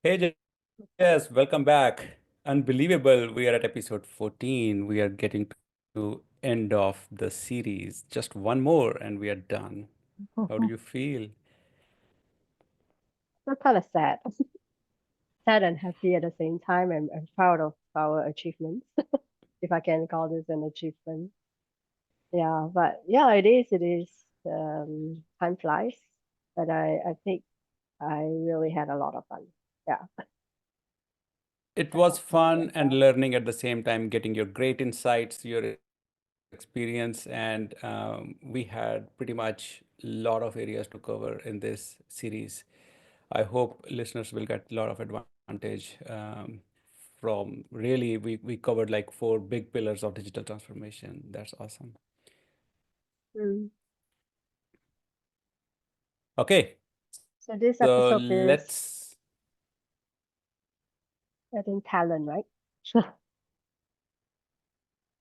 Hey, Jess, welcome back. Unbelievable. We are at episode 14. We are getting to end of the series. Just one more and we are done. How do So you feel? kind of sad, sad and happy at the same time. I'm proud of our achievements, if I can call this an achievement. Yeah, but yeah, it is. It is. Time flies, but I think I really had a lot of fun. Yeah, It I was hope you as fun and well. learning at the same time, getting your great insights, your experience, and we had pretty much a lot of areas to cover in this series. I hope listeners will get a lot of advantage from really we covered like four big pillars of digital transformation. That's awesome. Mm. Okay, So this so episode is, let's I think, talent, right?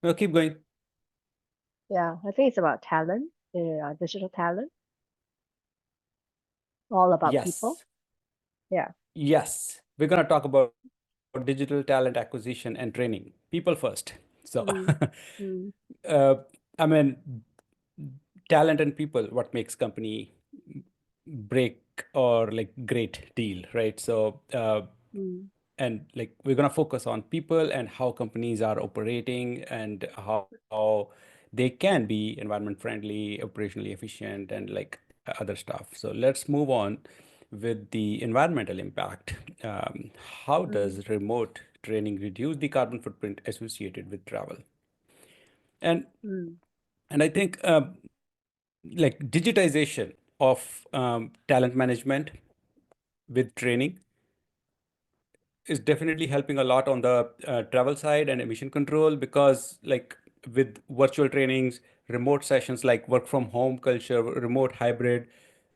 no, keep going. Yeah, I think it's about talent, digital talent, all about people. Yes, Yeah. yes, we're gonna talk about digital talent acquisition and training. People first. So, Mm. Mm. uh, I mean, talent and people, what makes company break or like great deal, right? So, Mm. and like we're gonna focus on people and how companies are operating and how they can be environment friendly, operationally efficient, and like other stuff. So let's move on with the environmental impact. How Mm. does remote training reduce the carbon footprint associated with travel? And Mm. and I think like digitization of talent management with training is definitely helping a lot on the travel side and emission control because like with virtual trainings, remote sessions like work from home culture, remote hybrid,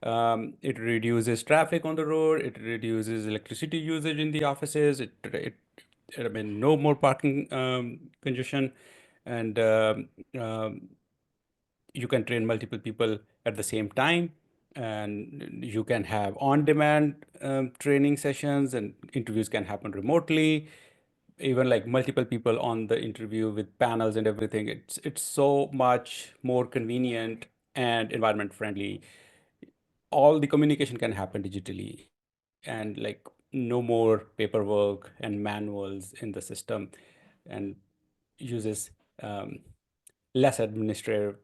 it reduces traffic on the road, it reduces electricity usage in the offices, I mean, no more parking congestion, and you can train multiple people at the same time, and you can have on-demand training sessions, and interviews can happen remotely, even like multiple people on the interview with panels and everything. It's so much more convenient and environment friendly. All the communication can happen digitally, and like no more paperwork and manuals in the system, and uses um, less administrative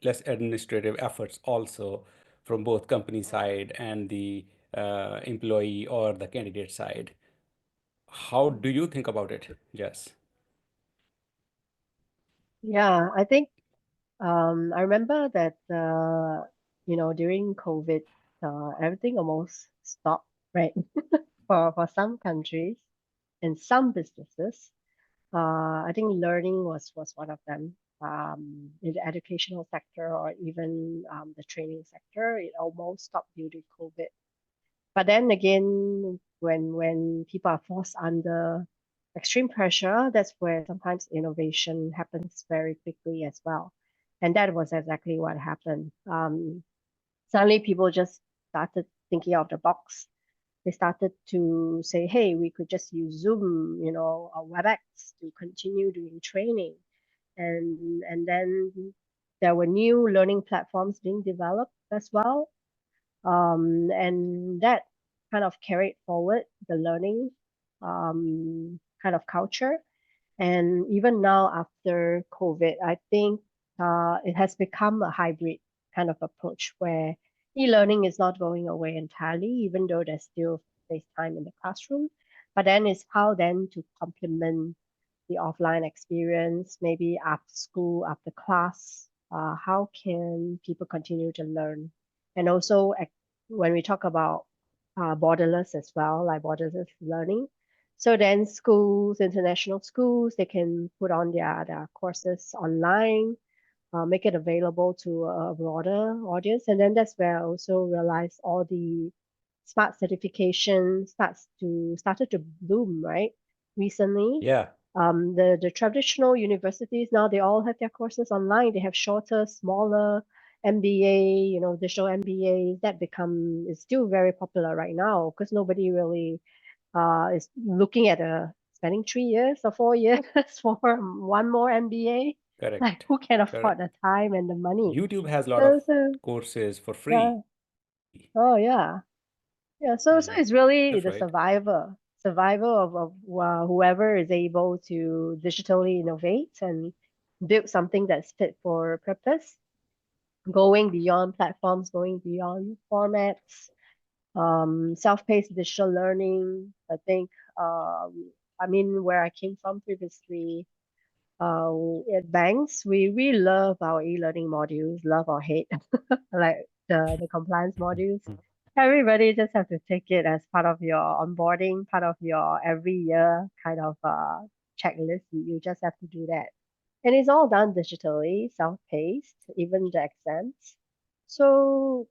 less administrative efforts also from both company side and the employee or the candidate side. How do you think about it? Yes. Yeah, I think I remember that during COVID, everything almost stopped, right? For some countries and some businesses. I think learning was one of them. In the educational sector or even the training sector, it almost stopped due to COVID. But then again, when people are forced under extreme pressure, that's where sometimes innovation happens very quickly as well. And that was exactly what happened. Suddenly, people just started thinking out of the box. They started to say, "Hey, we could just use Zoom, or WebEx to continue doing training." And then there were new learning platforms being developed as well, and that kind of carried forward the learning kind of culture. And even now, after COVID, I think it has become a hybrid kind of approach where e-learning is not going away entirely, even though there's still face time in the classroom. But then it's how then to complement the offline experience, maybe after school, after class. How can people continue to learn? And also, when we talk about borderless as well, like borderless learning, so then schools, international schools, they can put on their courses online, make it available to a broader audience. And then that's where I also realized all the smart certification started to bloom, right? Recently. Yeah. The traditional universities now they all have their courses online. They have shorter, smaller MBA, digital MBA that become is still very popular right now because nobody really is looking at spending 3 years or 4 years for one more MBA. Like, Correct. who can afford Correct. the time and the money? YouTube has a lot of So courses for yeah, free. oh yeah, yeah. So Yeah, it's really that's the right. survival of whoever is able to digitally innovate and build something that's fit for purpose, going beyond platforms, going beyond formats, self-paced digital learning. I think, I mean, where I came from previously, at banks, we love our e-learning modules, love or hate, like the compliance modules. Everybody just have to take it as part of your onboarding, part of your every year kind of checklist. You just have to do that. And it's all done digitally, self-paced, even the exams. So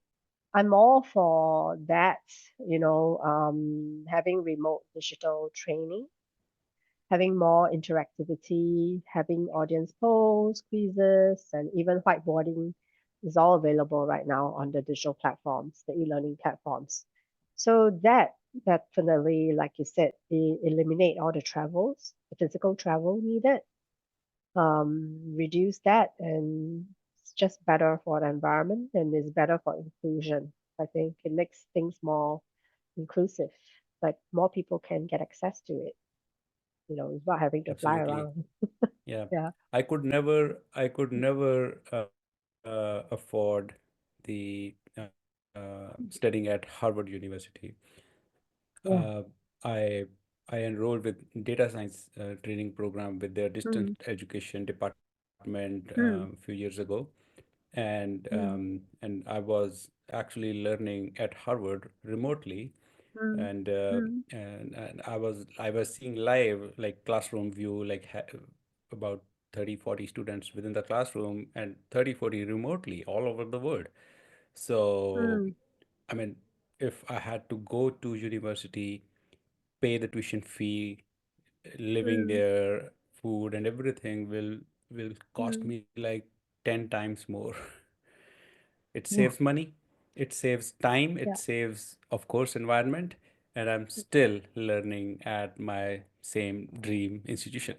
I'm all for that, having remote digital training, having more interactivity, having audience polls, quizzes, and even whiteboarding is all available right now on the digital platforms, the e-learning platforms. So that definitely, like you said, eliminate all the travels, the physical travel needed, reduce that, and it's just better for the environment and it's better for inclusion. I think it makes things more inclusive, like more people can get access to it, without having to fly Absolutely. around. Yeah. Yeah. I could never afford the studying at Harvard University. Yeah. Uh, I I enrolled with data science training program with their distance Mm, education department a mm, few years ago, mm, and I was actually learning at Harvard remotely, mm, and mm, I was seeing live like classroom view like about 30 40 students within the classroom and 30 40 remotely all over the world. So mm, I mean, if I had to go to university, pay the tuition fee, living mm, there, food and everything will cost mm. me like 10 times more. It Yeah. saves money, it saves time, it Yeah. saves, of course, environment, and I'm still learning at my same dream institution.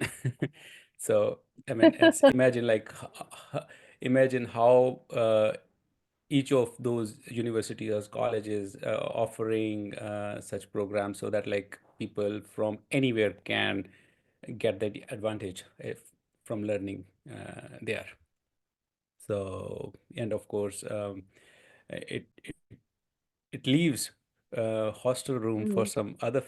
So, I mean, it's imagine like imagine how each of those universities or colleges offering such programs so that like people from anywhere can get the advantage if, from learning there. So, and of course, it it it leaves hostel room for Mm, some other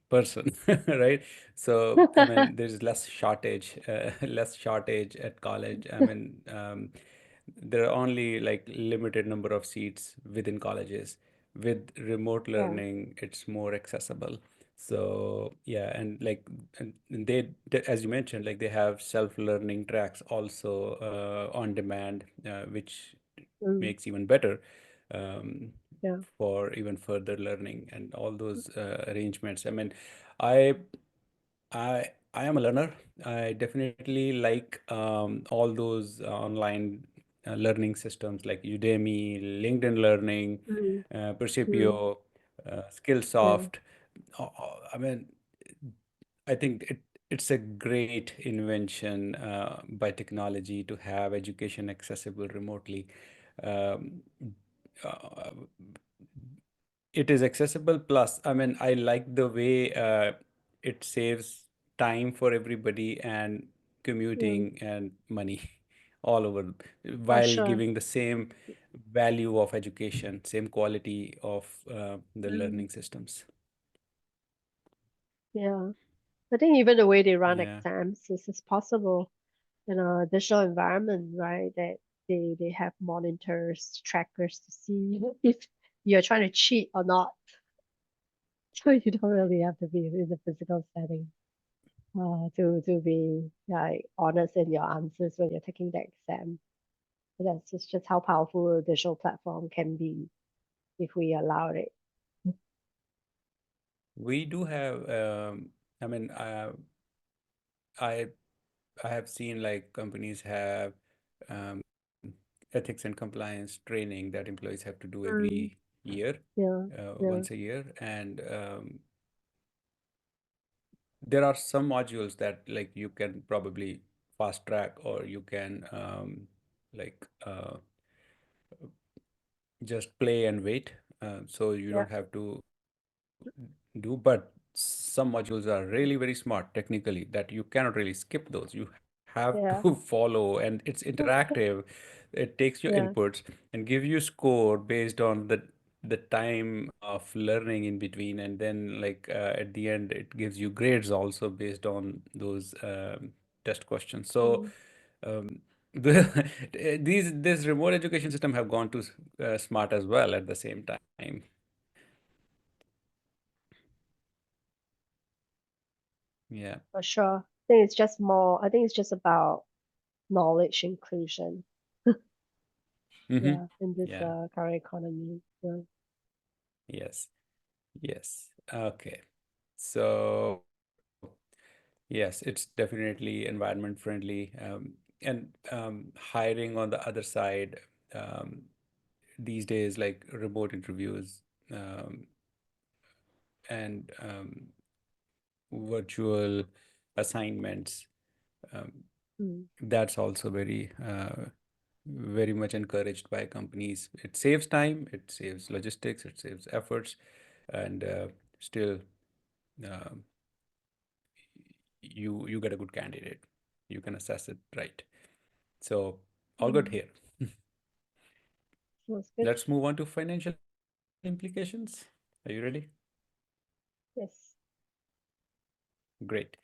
person, right? So, I mean, there's less shortage, less shortage at college. I mean, there are only like limited number of seats within colleges. With remote yeah. learning, it's more accessible. So yeah, and like and as you mentioned, like they have self-learning tracks also on demand, which Mm, makes even better um, yeah. for even further learning and all those arrangements. I mean, I I am a learner. I definitely like all those online learning systems like Udemy, LinkedIn Learning, Mm, mm, Percipio, yeah. Skillsoft. I mean, I think it's a great invention by technology to have education accessible remotely. Um, uh, it is accessible. Plus, I mean, I like the way it saves time for everybody and Mm, commuting and money all over for while sure. giving the same value of education, same quality of the Mm, learning systems. yeah. I think even the way they run Yeah. exams is possible in a digital environment, right? That they have monitors, trackers to see if you're trying to cheat or not. So you don't really have to be in the physical setting to be like honest in your answers when you're taking the exam. That's just how powerful a digital platform can be if we allow it. We do have, I mean, I I have seen like companies have um, ethics and compliance training that employees have to do every Mm, year, yeah, yeah. once a year, and there are some modules that like you can probably fast track, or you can like just play and wait. So you Yeah. don't have to do, but some modules are really very smart technically that you cannot really skip those. You have to Yeah. follow, and it's interactive. It takes your Yeah. inputs and give you score based on the time of learning in between, and then like at the end it gives you grades also based on those test questions. So Mm. the, this remote education system have gone to smart as well at the same time. Yeah. For sure. I think it's just about knowledge inclusion. Mm-hmm. Yeah, in this Yeah. current economy. Yeah. Yes. Yes. Okay. So yes, it's definitely environment friendly. And hiring on the other side, um, these days, like remote interviews, um, and virtual assignments, um, Mm. that's also very much encouraged by companies. It saves time, it saves logistics, it saves efforts, and still um, you get a good candidate. You can assess it right. So all good Mm. here. Sounds good. Let's move on to financial implications. Are you ready? Yes. Great.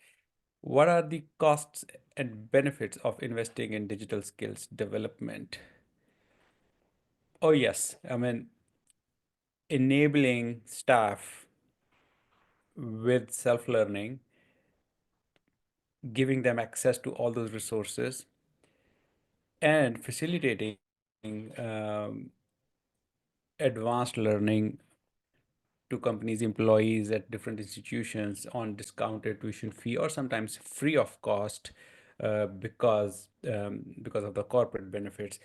What are the costs and benefits of investing in digital skills development? Oh, yes. I mean, enabling staff with self-learning, giving them access to all those resources, and facilitating advanced learning to companies' employees at different institutions on discounted tuition fee or sometimes free of cost because of the corporate benefits.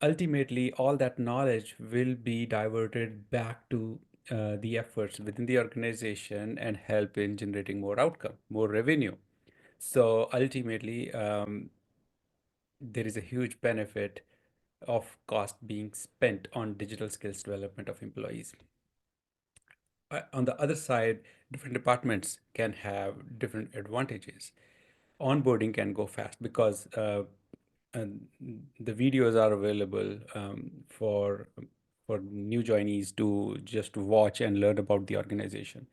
Ultimately, all that knowledge will be diverted back to the efforts within the organization and help in generating more outcome, more revenue. So ultimately, there is a huge benefit of cost being spent on digital skills development of employees. On the other side, different departments can have different advantages. Onboarding can go fast because and the videos are available for new joinees to just watch and learn about the organization.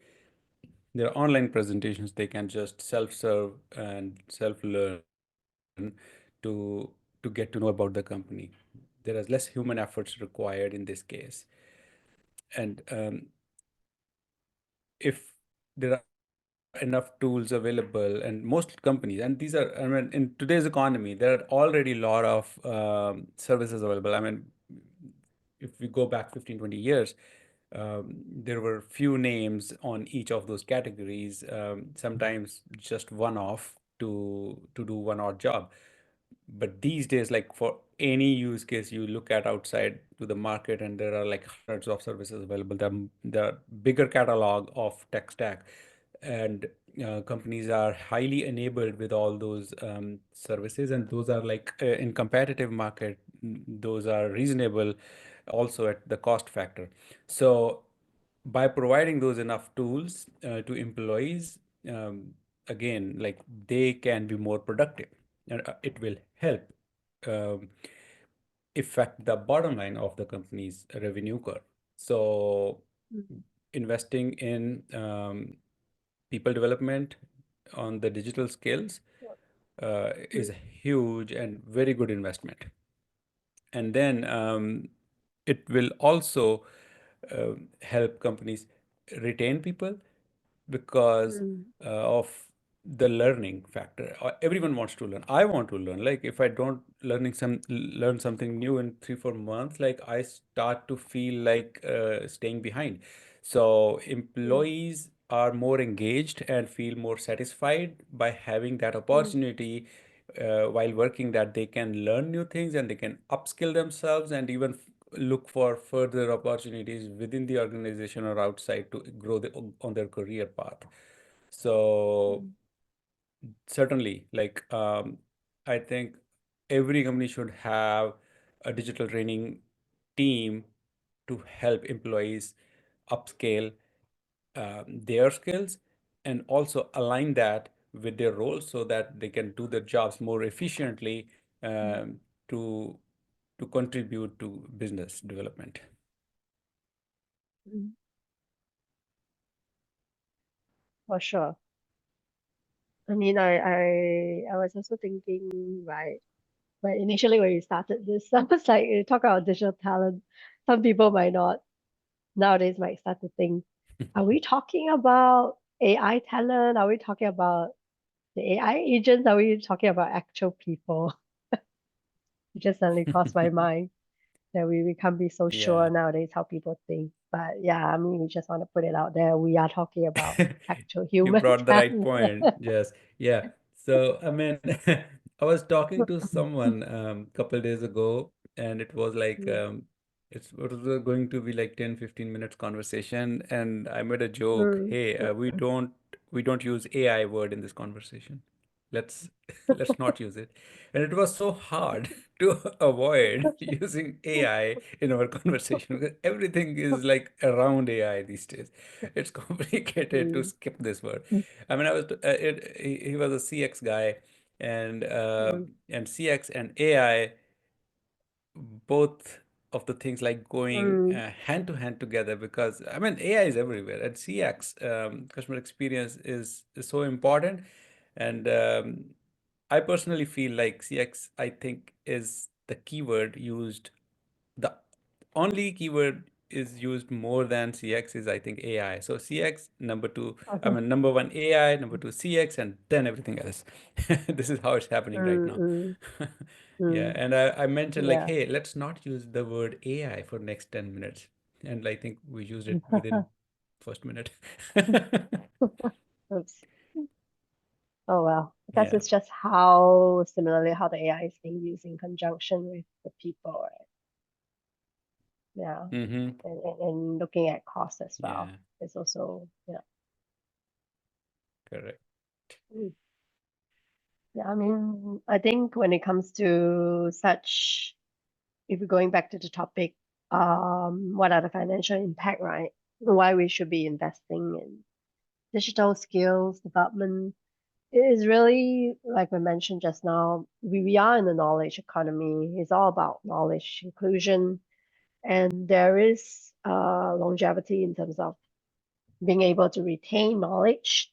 There are online presentations they can just self-serve and self-learn to to get to know about the company. There is less human efforts required in this case, and if there are enough tools available, and most companies, and these are, I mean, in today's economy there are already a lot of services available. I mean, if we go back 15, 20 years, there were few names on each of those categories, sometimes just one off to do one odd job. But these days, like for any use case you look at outside to the market, and there are like hundreds of services available. The bigger catalog of tech stack, and companies are highly enabled with all those services, and those are like in competitive market, those are reasonable also at the cost factor. So by providing those enough tools to employees, again, like they can be more productive, and it will help um, affect the bottom line of the company's revenue curve. So Mm. investing in people development on the digital skills is Mm. a huge and very good investment. And then it will also help companies retain people because Mm. of the learning factor. Everyone wants to learn. I want to learn. Like if I don't learn something new in 3 4 months, like I start to feel like staying behind. So Mm. employees are more engaged and feel more satisfied by having that Mm. opportunity while working, that they can learn new things and they can upskill themselves and even look for further opportunities within the organization or outside to grow on their career path. So certainly, I think every company should have a digital training team to help employees upscale their skills and also align that with their roles so that they can do their jobs more efficiently to contribute to business development. For sure. I mean, I was also thinking, right, but initially when you started this, I was like, you talk about digital talent, some people might not nowadays might start to think, are we talking about AI talent? Are we talking about the AI agents? Are we talking about actual people? It just suddenly crossed my mind that we can't be so sure Yeah. nowadays how people think. But yeah, I mean, we just want to put it out there. We are talking about actual You human brought the right talent. point. Yes. Yeah. So, I mean, I was talking to someone couple days ago, and it was like it was going to be like 10-15 minutes conversation, and I made a joke, Mm, hey, we don't use AI word in this conversation. Let's let's not use it. And it was so hard to avoid using AI in our conversation because everything is like around AI these days. It's complicated to mm, skip this word. I mean, he was a CX guy, mm, and CX and AI, both of the things like going mm, hand to hand together, because I mean AI is everywhere, and CX, customer experience, is so important. And I personally feel like CX, I think, is the keyword used, the only keyword is used more than CX is, I think, AI. So CX number two, I mean number one AI, number two CX, and then everything else. This is how it's happening right mm, now. mm, Yeah, mm. and I mentioned like, Yeah. hey, let's not use the word AI for next 10 minutes. And I think we used it within first minute. Oops. Oh well, because Yeah. it's just how similarly how the AI is being used in conjunction with the people, right? Yeah. Mm-hmm. And looking at cost as well. Yeah, It's also, yeah. correct. Mm. Yeah, I mean, I think when it comes to such, if we're going back to the topic, what are the financial impact, right? Why we should be investing in digital skills development. It is really, like we mentioned just now, we are in a knowledge economy. It's all about knowledge inclusion, and there is longevity in terms of being able to retain knowledge,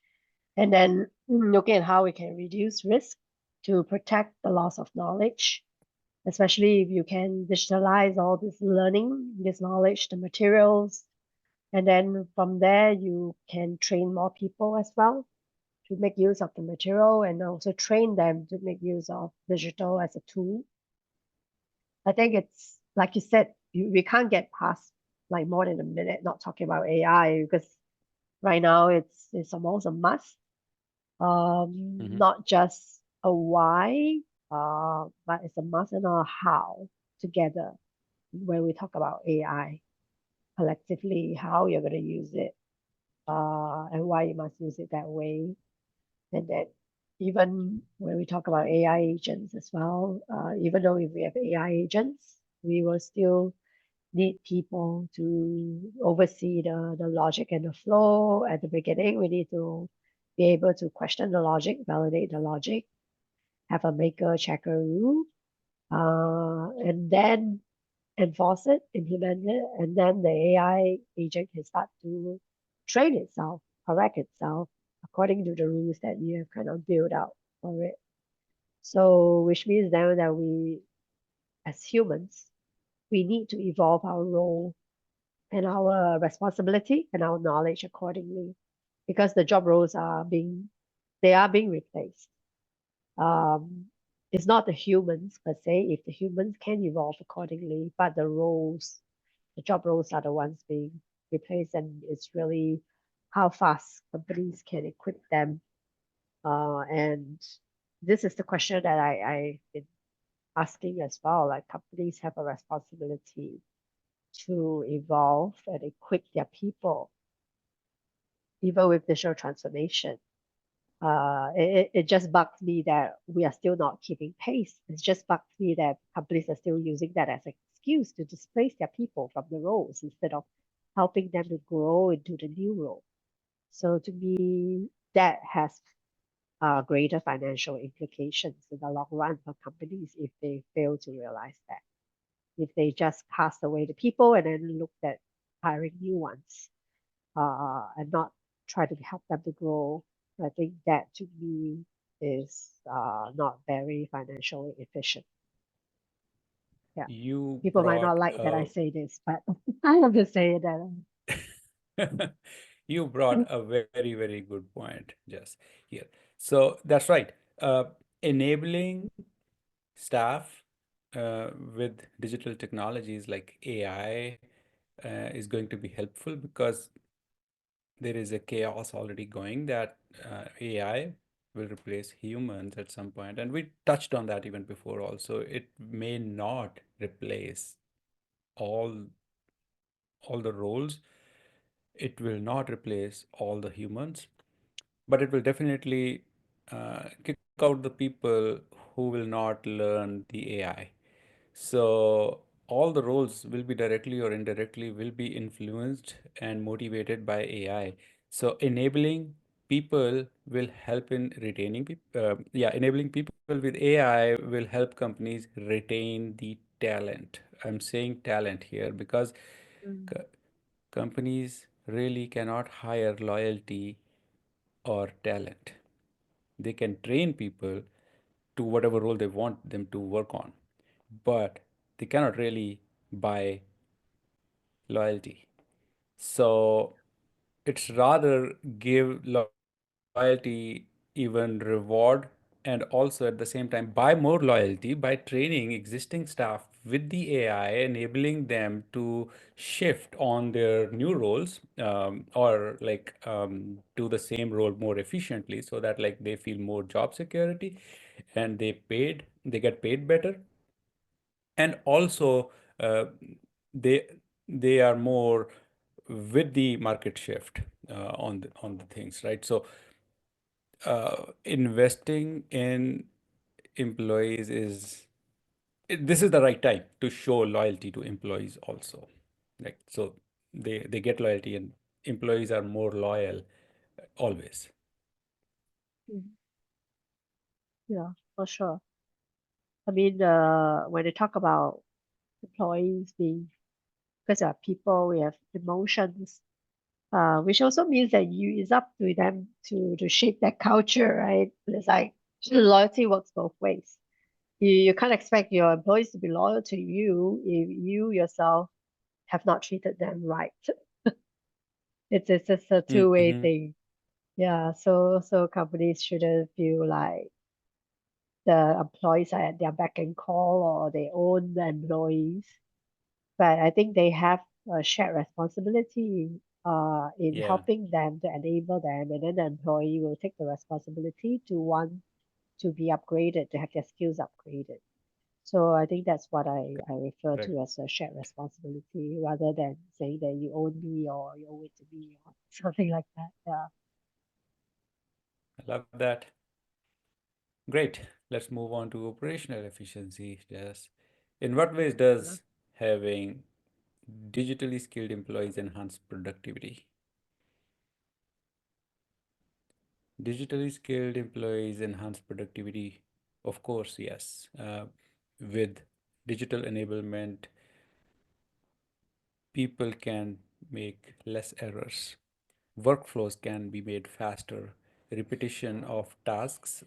and then looking at how we can reduce risk to protect the loss of knowledge, especially if you can digitalize all this learning, this knowledge, the materials, and then from there you can train more people as well to make use of the material and also train them to make use of digital as a tool. I think it's like you said, we can't get past like more than a minute not talking about AI because right now it's almost a must. Mm-hmm. Not just a why, but it's a must and a how together when we talk about AI collectively, how you're going to use it, and why you must use it that way. And then even when we talk about AI agents as well, even though if we have AI agents, we will still need people to oversee the logic and the flow. At the beginning, we need to be able to question the logic, validate the logic, have a maker checker rule, and then enforce it, implement it, and then the AI agent can start to train itself, correct itself according to the rules that you have kind of built out for it. So, which means then that we, as humans, we need to evolve our role and our responsibility and our knowledge accordingly, because the job roles they are being replaced. Um, it's not the humans per se. If the humans can evolve accordingly, but the job roles are the ones being replaced, and it's really how fast companies can equip them. And this is the question that I've been asking as well. Like companies have a responsibility to evolve and equip their people, even with digital transformation. it just bugs me that we are still not keeping pace. It just bugs me that companies are still using that as an excuse to displace their people from the roles instead of helping them to grow into the new role. So to me, that has greater financial implications in the long run for companies if they fail to realize that. If they just cast away the people and then look at hiring new ones and not try to help them to grow, I think that to me is not very financially efficient. Yeah. You People might not brought like that I say this, but I have to say that. you brought a very, very good point, Jess, here. So that's right. Uh, Enabling staff with digital technologies like AI is going to be helpful because there is a chaos already going that AI will replace humans at some point. And we touched on that even before also. It may not replace all all the roles. It will not replace all the humans, but it will definitely kick out the people who will not learn the AI. So all the roles will be directly or indirectly will be influenced and motivated by AI. So enabling people will help in retaining people. Enabling people with AI will help companies retain the talent. I'm saying talent here because Mm, co- companies really cannot hire loyalty or talent. They can train people to whatever role they want them to work on, but they cannot really buy loyalty. So it's rather give loyalty, even reward, and also at the same time buy more loyalty by training existing staff with the AI, enabling them to shift on their new roles or do the same role more efficiently so that like they feel more job security and they get paid better, and also uh, they they are more with the market shift on the things, right? So investing in employees this is the right time to show loyalty to employees also, like so they get loyalty and employees are more loyal always. mm, yeah, for sure. I mean, when they talk about employees being, because they are people, we have emotions, which also means that it's up to them to shape that culture, right? It's like loyalty works both ways. You can't expect your employees to be loyal to you if you yourself have not treated them right. It's just a two-way Hmm. thing. Yeah, so companies shouldn't feel like the employees are at their beck and call or they own the employees. But I think they have a shared responsibility in Yeah, helping them to enable them, and then the employee will take the responsibility to want to be upgraded, to have their skills upgraded. So I think that's what I refer correct. to as a shared responsibility rather than saying that you own me or you owe it to me or something like that. Yeah. I love that. Great. Let's move on to operational efficiency. Yes. In what ways Uh, does having digitally skilled employees enhance productivity? Digitally skilled employees enhance productivity. Of course, yes. With digital enablement, people can make less errors. Workflows can be made faster. Repetition of tasks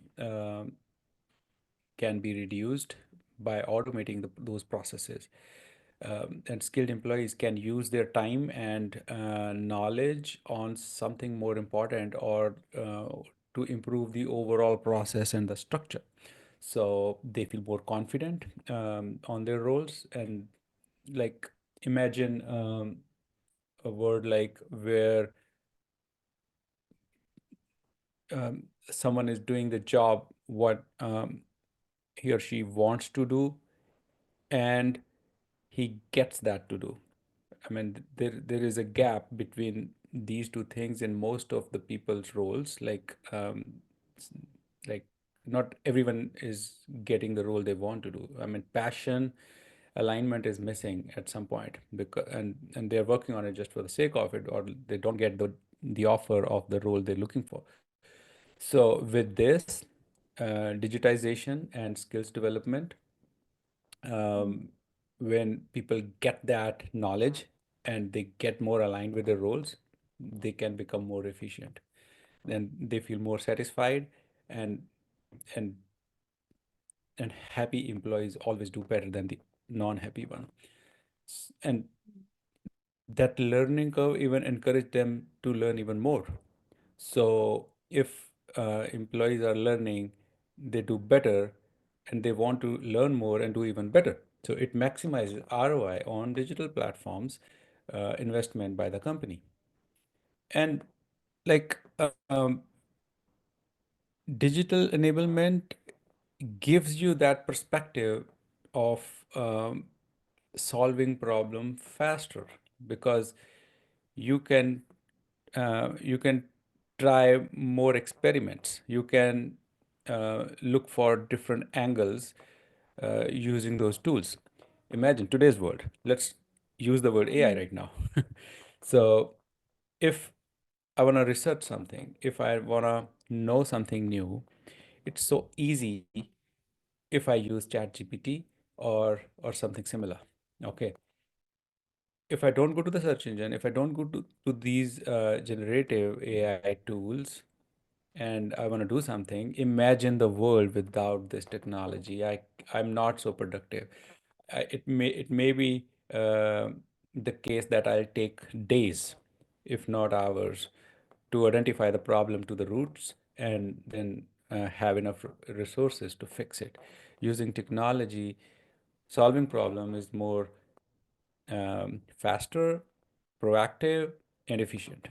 can be reduced by automating those processes. And skilled employees can use their time and knowledge on something more important or to improve the overall process and the structure. So they feel more confident on their roles. And like imagine a word like where someone is doing the job what he or she wants to do, and he gets that to do. I mean, there is a gap between these two things in most of the people's roles. Like like not everyone is getting the role they want to do. I mean, passion, alignment is missing at some point, because and they're working on it just for the sake of it, or they don't get the offer of the role they're looking for. So with this, digitization and skills development, Mm. when people get that knowledge and they get more aligned with their roles, they can become more efficient. Then they feel more satisfied, and and and happy employees always do better than the non-happy one. And that learning curve even encourage them to learn even more. So if employees are learning, they do better, and they want to learn more and do even better. So it maximizes ROI on digital platforms, investment by the company. And like digital enablement gives you that perspective of solving problem faster, because you can you can try more experiments. You can look for different angles using those tools. Imagine today's world. Let's use the word AI Mm. right now. So if I want to research something, if I want to know something new, it's so easy if I use ChatGPT or something similar. Okay. If I don't go to the search engine, if I don't go to these generative AI tools, and I want to do something, imagine the world without this technology. I'm not so productive. It may be uh, the case that I'll take days, if not hours, to identify the problem to the roots, and then have enough resources to fix it. Using technology, solving problem is more faster, proactive, and efficient.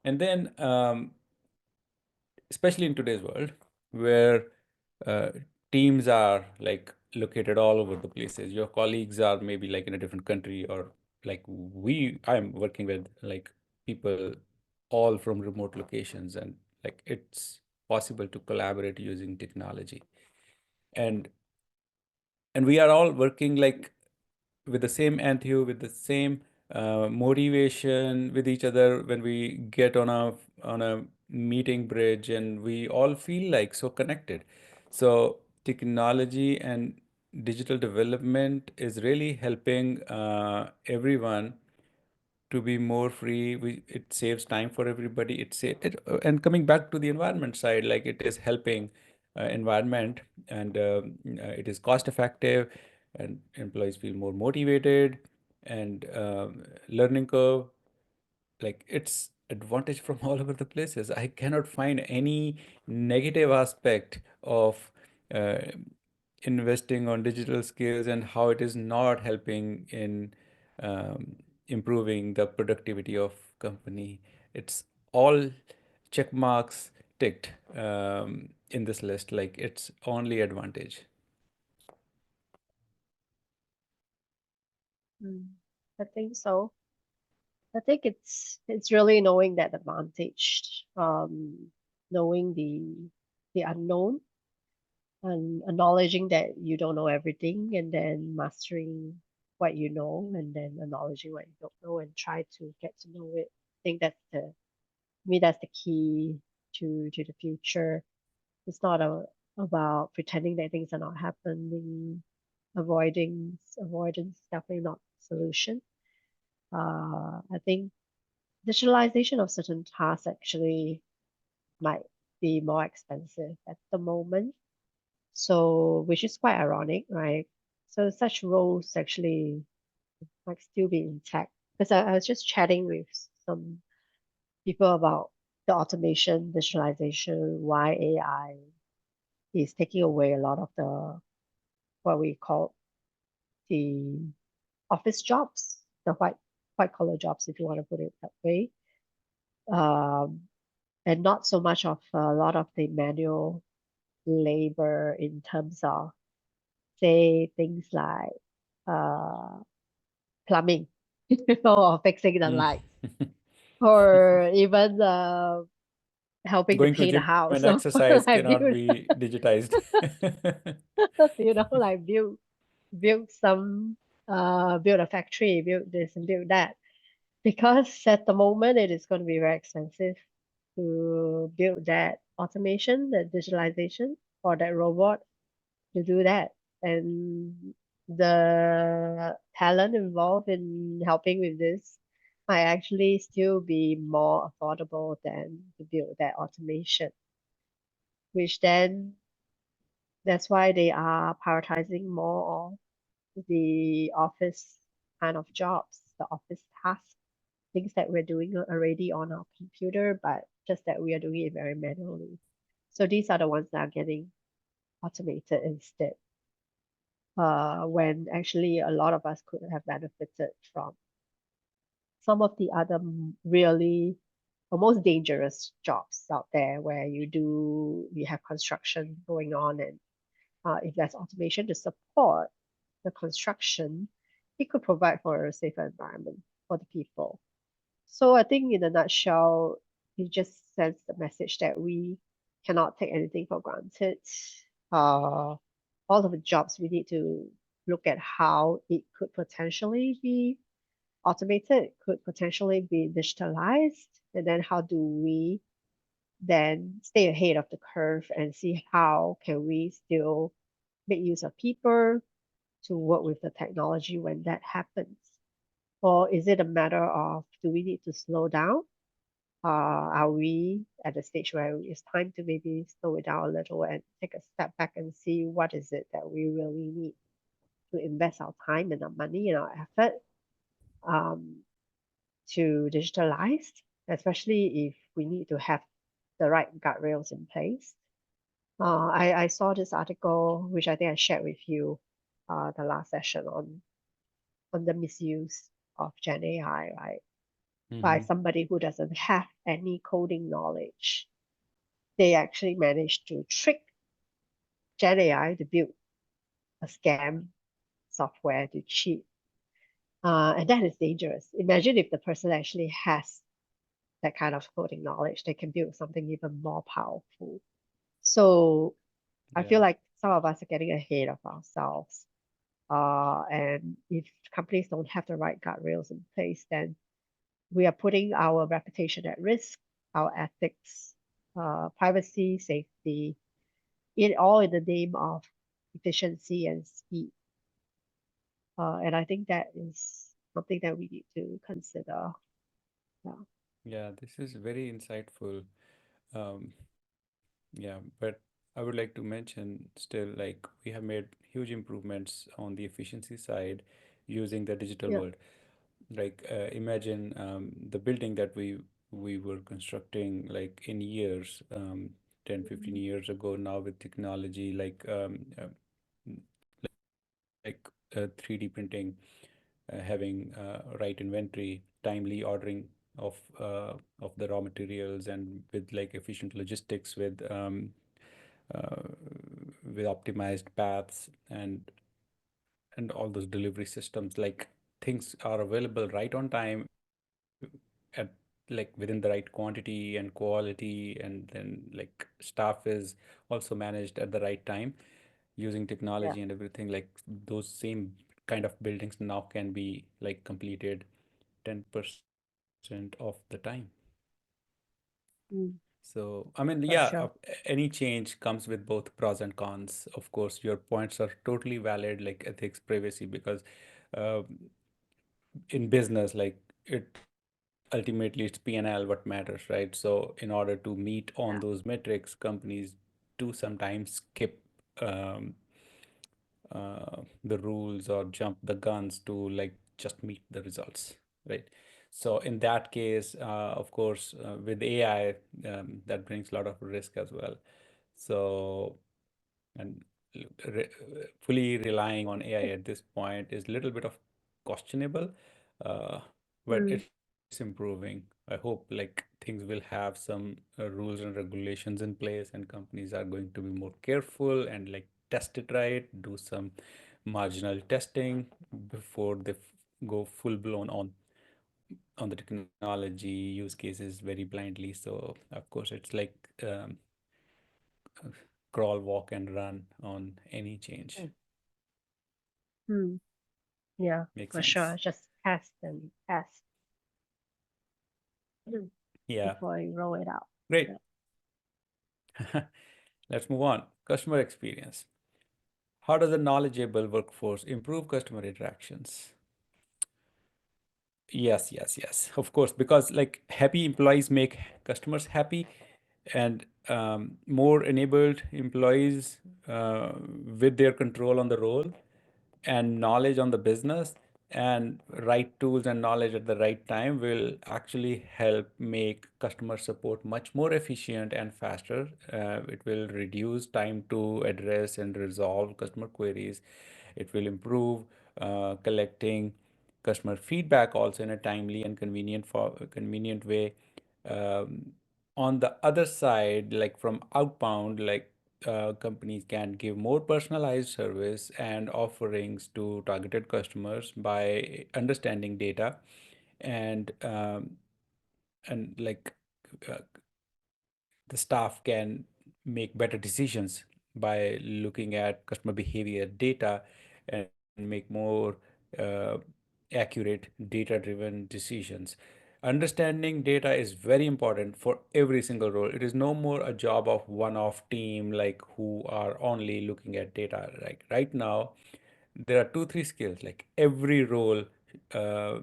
And then, especially in today's world, where uh, teams are like located all over the places, your colleagues are maybe like in a different country, or like I'm working with like people all from remote locations, and like it's possible to collaborate using technology. And we are all working like with the same enthusiasm, with the same motivation with each other when we get on a meeting bridge, and we all feel like so connected. So technology and digital development is really helping everyone to be more free. It saves time for everybody. And coming back to the environment side, like it is helping environment, and it is cost effective, and employees feel more motivated, and learning curve, like it's advantage from all over the places. I cannot find any negative aspect of uh, investing on digital skills, and how it is not helping in improving the productivity of company. It's all check marks ticked in this list, like it's only advantage. Mm. I think so. I think it's really knowing that advantage, knowing the unknown and acknowledging that you don't know everything, and then mastering what you know, and then acknowledging what you don't know and try to get to know it. I think that's me, that's the key to the future. It's not about pretending that things are not happening. Avoidance is definitely not the solution. I think digitalization of certain tasks actually might be more expensive at the moment. So, which is quite ironic, right? So, such roles actually might still be intact. Because I was just chatting with some people about the automation, visualization, why AI is taking away a lot of the what we call the office jobs, the white collar jobs, if you want to put it that way. Um, and not so much of a lot of the manual labor in terms of say things like uh, plumbing or fixing the Mm. lights or even helping to Going to pay the gym and house. So exercise I cannot build, be digitized. like build some build a factory, build this and build that. Because at the moment it is going to be very expensive to build that automation, that digitalization, or that robot to do that. And the talent involved in helping with this might actually still be more affordable than to build that automation, which then that's why they are prioritizing more of the office kind of jobs, the office tasks, things that we're doing already on our computer, but just that we are doing it very manually. So these are the ones that are getting automated instead, when actually a lot of us could have benefited from some of the other really almost dangerous jobs out there where you have construction going on, and if there's automation to support the construction, it could provide for a safer environment for the people. So I think in a nutshell, it just sends the message that we cannot take anything for granted. All of the jobs, we need to look at how it could potentially be automated, could potentially be digitalized, and then how do we then stay ahead of the curve and see how can we still make use of people to work with the technology when that happens? Or is it a matter of do we need to slow down? Are we at the stage where it's time to maybe slow it down a little and take a step back and see what is it that we really need to invest our time and our money and our effort um, to digitalize, especially if we need to have the right guardrails in place. I saw this article, which I think I shared with you the last session on the misuse of Gen AI, right? By Mhm. somebody who doesn't have any coding knowledge. They actually managed to trick Gen AI to build a scam software to cheat. And that is dangerous. Imagine if the person actually has that kind of coding knowledge, they can build something even more powerful. So I feel Yeah. like some of us are getting ahead of ourselves. And if companies don't have the right guardrails in place, then we are putting our reputation at risk, our ethics, privacy, safety, it all in the name of efficiency and speed. And I think that is something that we need to consider. Yeah. Yeah, this is very insightful. Um, yeah, but I would like to mention still, like, we have made huge improvements on the efficiency side using the digital Yeah. world. Like, imagine the building that we were constructing like in years, 10, 15 Mhm. years ago. Now with technology like like 3D printing, having right inventory, timely ordering of of the raw materials, and with like efficient logistics uh, with optimized paths and all those delivery systems, like things are available right on time at like within the right quantity and quality, and then like staff is also managed at the right time using technology Yeah. and everything. Like those same kind of buildings now can be like completed 10% of the time. Mm, So, I mean, for yeah, sure. any change comes with both pros and cons. Of course, your points are totally valid, like ethics, privacy, because uh, in business, like it ultimately it's P&L what matters, right? So, in order to meet on those Yeah. metrics, companies do sometimes skip um, the rules or jump the guns to like just meet the results, right? So in that case, of course, with AI, that brings a lot of risk as well. So, and re fully relying on AI at this point is a little bit of questionable, uh, but Mm, it's improving. I hope like things will have some rules and regulations in place, and companies are going to be more careful and like test it right, do some marginal testing before they go full blown on. on the technology use cases very blindly. So of course, it's like crawl, walk, and run on any change. Mm. Hmm. Yeah, Makes for sure. sense. Just test and test Yeah, before you roll it out. great. Yeah. Let's move on. Customer experience. How does a knowledgeable workforce improve customer interactions? Yes, yes, yes. Of course, because like happy employees make customers happy, and more enabled employees with their control on the role and knowledge on the business and right tools and knowledge at the right time will actually help make customer support much more efficient and faster. It will reduce time to address and resolve customer queries. It will improve collecting customer feedback also in a timely and convenient way. Um, on the other side, like from outbound, like companies can give more personalized service and offerings to targeted customers by understanding data and like uh, the staff can make better decisions by looking at customer behavior data and make more uh, accurate data-driven decisions. Understanding data is very important for every single role. It is no more a job of one-off team like who are only looking at data. Like right now, there are two, three skills. Like every role uh,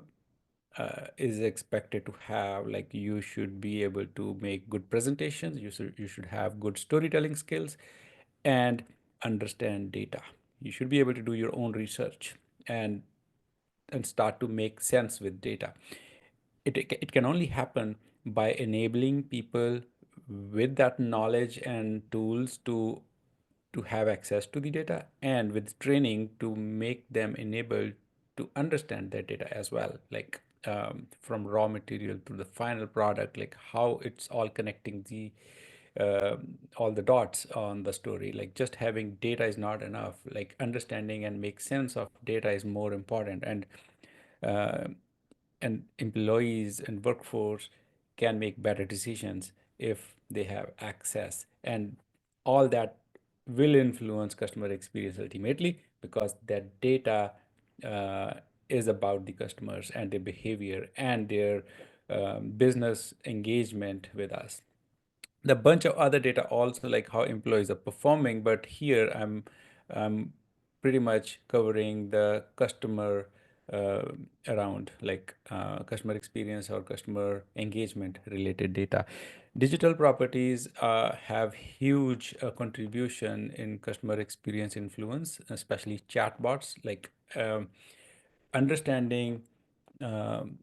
is expected to have, like you should be able to make good presentations, you should have good storytelling skills and understand data. You should be able to do your own research and start to make sense with data. It can only happen by enabling people with that knowledge and tools to have access to the data and with training to make them enabled to understand that data as well, like from raw material to the final product, like how it's all connecting the all the dots on the story. Like just having data is not enough, like understanding and make sense of data is more important. Uh, and employees and workforce can make better decisions if they have access, and all that will influence customer experience ultimately because that data uh, is about the customers and their behavior and their business engagement with us. The bunch of other data also, like how employees are performing, but here I'm pretty much covering the customer uh, around, like customer experience or customer engagement related data. Digital properties have huge contribution in customer experience influence, especially chatbots, like understanding um,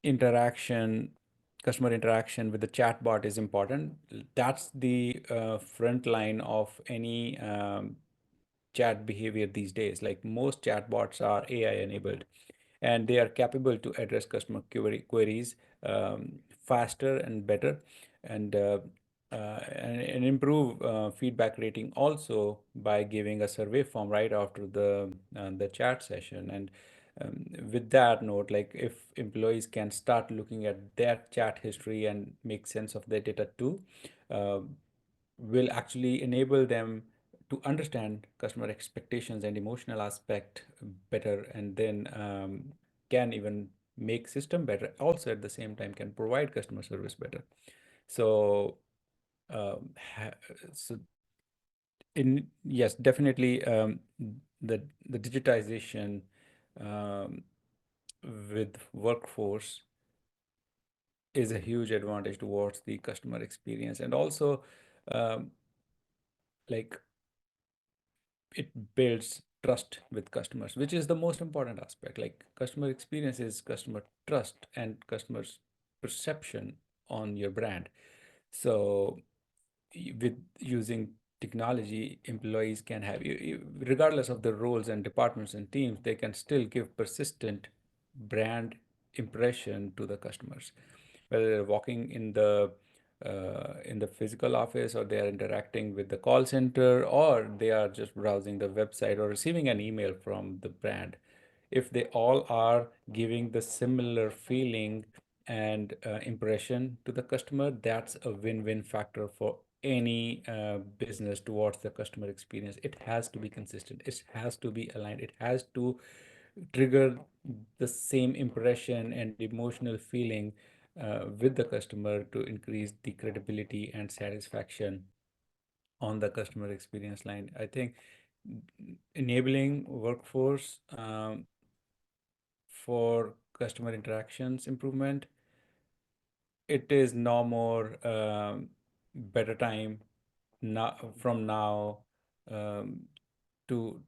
interaction, customer interaction with the chatbot is important. That's the front line of any chat behavior these days. Like most chatbots are AI enabled and they are capable to address customer queries faster and better and and improve feedback rating also by giving a survey form right after the chat session. And with that note, like if employees can start looking at their chat history and make sense of their data too, uh, will actually enable them to understand customer expectations and emotional aspect better, and then can even make system better, also at the same time can provide customer service better. So ha so in yes, definitely the digitization um, with workforce is a huge advantage towards the customer experience. And also um, like it builds trust with customers, which is the most important aspect. Like customer experience is customer trust and customers perception on your brand. So with using technology, employees can have, regardless of the roles and departments and teams, they can still give persistent brand impression to the customers, whether they're walking in the physical office or they are interacting with the call center or they are just browsing the website or receiving an email from the brand. if they all are giving the similar feeling and impression to the customer, that's a win-win factor for any business towards the customer experience. It has to be consistent, it has to be aligned, it has to trigger the same impression and emotional feeling with the customer to increase the credibility and satisfaction on the customer experience line. I think enabling workforce for customer interactions improvement, it is no more better time now from now um, to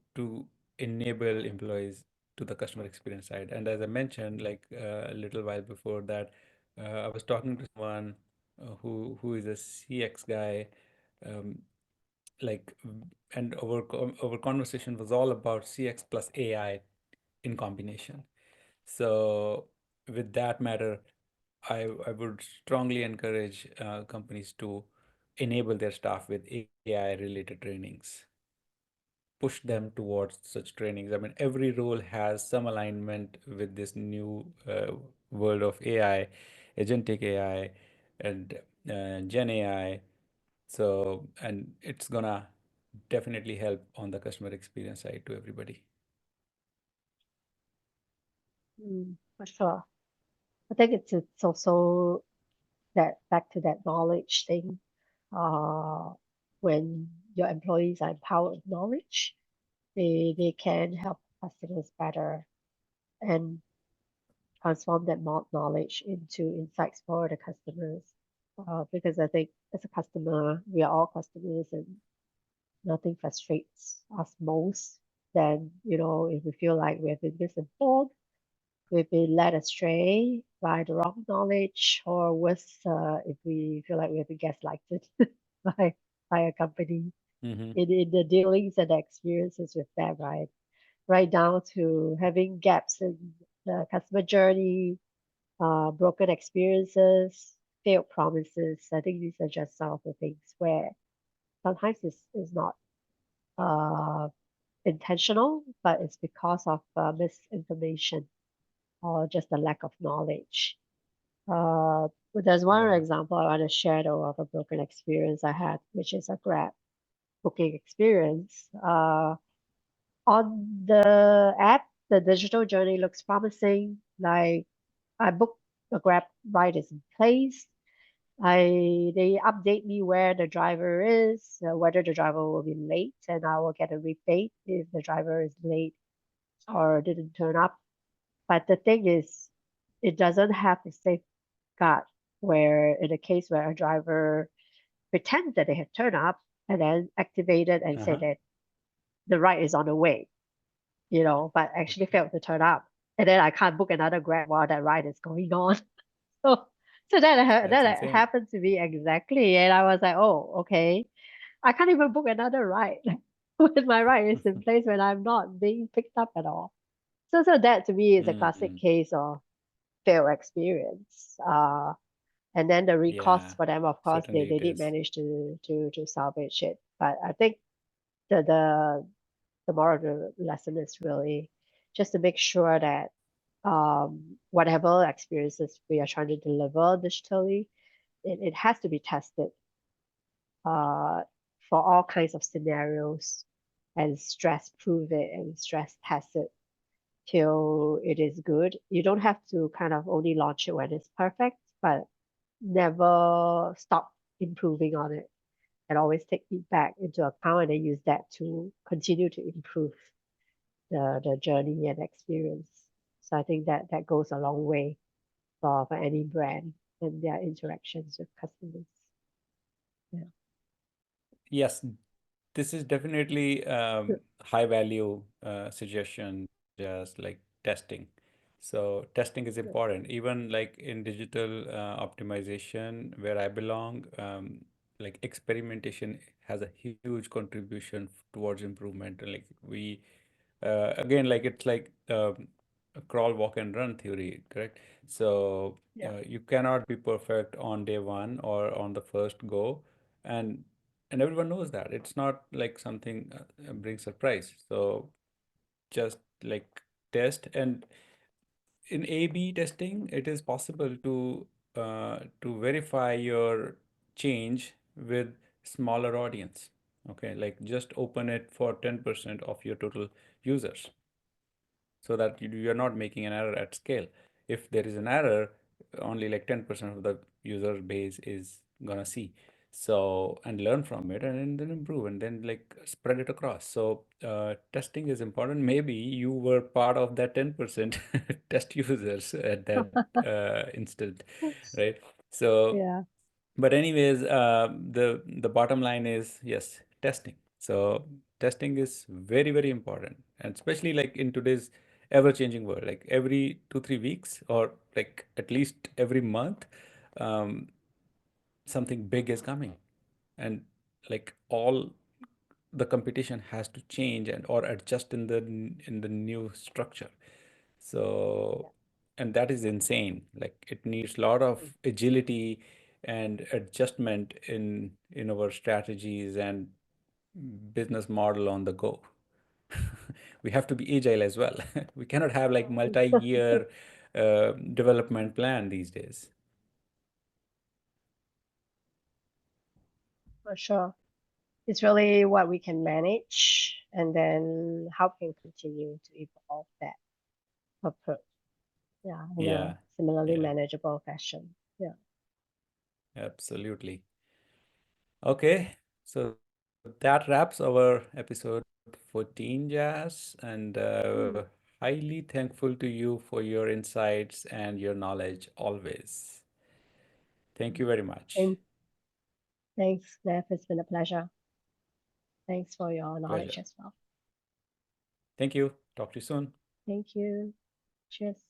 enable employees to the customer experience side. And as I mentioned, like a little while before that, I was talking to someone who is a CX guy, um, like, and our conversation was all about CX plus AI in combination. So with that matter, I would strongly encourage companies to enable their staff with AI related trainings, push them towards such trainings. I mean, every role has some alignment with this new world of AI, agentic AI, and Gen AI. So, and it's gonna definitely help on the customer experience side to everybody. For sure. I think it's also that back to that knowledge thing. Uh, when your employees are empowered with knowledge, they can help customers better and transform that knowledge into insights for the customers. Because I think as a customer, we are all customers, and nothing frustrates us most than, if we feel like we have been misinformed, we've been led astray by the wrong knowledge, or worse, if we feel like we have been gaslighted by by a company Mm-hmm. in the dealings and the experiences with them, right? Right down to having gaps in the customer journey, broken experiences, failed promises. I think these are just some of the things where sometimes it's not uh, intentional, but it's because of misinformation or just a lack of knowledge. But there's one Yeah. example I want to share though of a broken experience I had, which is a Grab booking experience. On the app, the digital journey looks promising. Like I booked the Grab ride is in place. They update me where the driver is, whether the driver will be late, and I will get a rebate if the driver is late or didn't turn up. But the thing is, it doesn't have the safeguard where, in a case where a driver pretends that they have turned up and then activated and said Uh-huh. that the ride is on the way, but actually Okay. failed to turn up. And then I can't book another Grab while that ride is going on. So, so That's that insane. happened to me exactly. And I was like, oh, okay. I can't even book another ride when my ride is in place when I'm not being picked up at all. So that to me is a classic Mm, case of failed experience. And then the recourse yeah, for them, of course, certainly they it did is. manage to salvage it. But I think the the the moral of the lesson is really just to make sure that whatever experiences we are trying to deliver digitally, it has to be tested uh, for all kinds of scenarios and stress prove it and stress test it till it is good. You don't have to kind of only launch it when it's perfect, but never stop improving on it and always take feedback into account and then use that to continue to improve the journey and experience. So I think that goes a long way for any brand and their interactions with customers. Yeah. Yes, this is definitely high value suggestion, just like testing. So testing is Yeah. important. Even like in digital optimization, where I belong, like experimentation has a huge contribution towards improvement. And like we, again, like it's like a crawl, walk, and run theory, correct? So Yeah. you cannot be perfect on day one or on the first go, and everyone knows that it's not like something brings surprise. So just like test. And in A/B testing, it is possible to verify your change with smaller audience. Okay, like just open it for 10% of your total users, so that you are not making an error at scale. If there is an error, only like 10% of the user base is gonna see. So, and learn from it and then improve and then like spread it across. So, testing is important. Maybe you were part of that 10% test users at that instant, right? So, Yeah. but anyways, the bottom line is yes, testing. So testing is very, very important, and especially like in today's ever-changing world, like every 2, 3 weeks, or like at least every month, um, something big is coming, and like all the competition has to change and or adjust in the new structure. So, and that is insane. Like it needs a lot of agility and adjustment in our strategies and business model on the go. We have to be agile as well. We cannot have like multi-year development plan these days. For sure. It's really what we can manage and then how we can continue to evolve that approach. Yeah, in a Yeah, similarly yeah, manageable fashion. Yeah. absolutely. Okay, so that wraps our episode 14, Jazz, and Hmm. highly thankful to you for your insights and your knowledge always. Thank you very much. And thanks, Nev. It's been a pleasure. Thanks for your knowledge Pleasure. as well. Thank you. Talk to you soon. Thank you. Cheers.